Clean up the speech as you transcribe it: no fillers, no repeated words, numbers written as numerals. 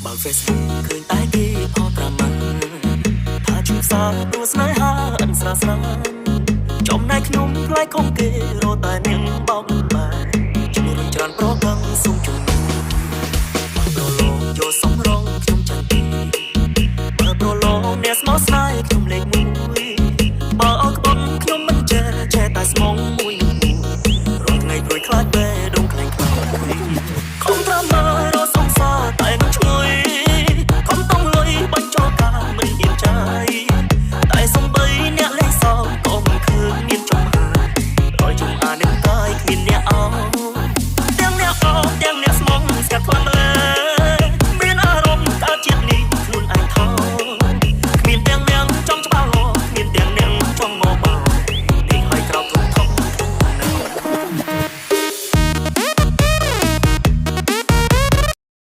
បើ Facebook ឃើញតែគេផុសត្រាំថាជួបសារដួលស្នេហាអិនស្រាស្រាចំណែកខ្ញុំផ្លែកខំគេរត់តែនាងបោកបែជំរុញច្រើនប្រកឹងសុំជួយ